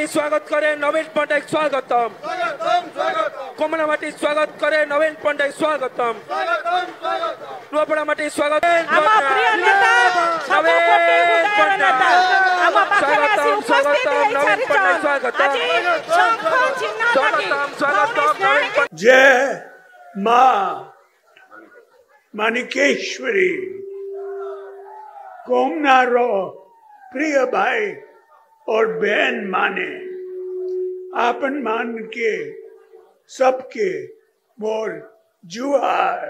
माटी स्वागत करे नवीन पटनायक स्वागतम कमला माटी स्वागत करे नवीन पटनायक स्वागतम नुआपड़ा माटी स्वागत जय मां मानिकेश्वरी कोमनारो प्रिय भाई और बहन माने आपन मान के सबके बोल जुहार।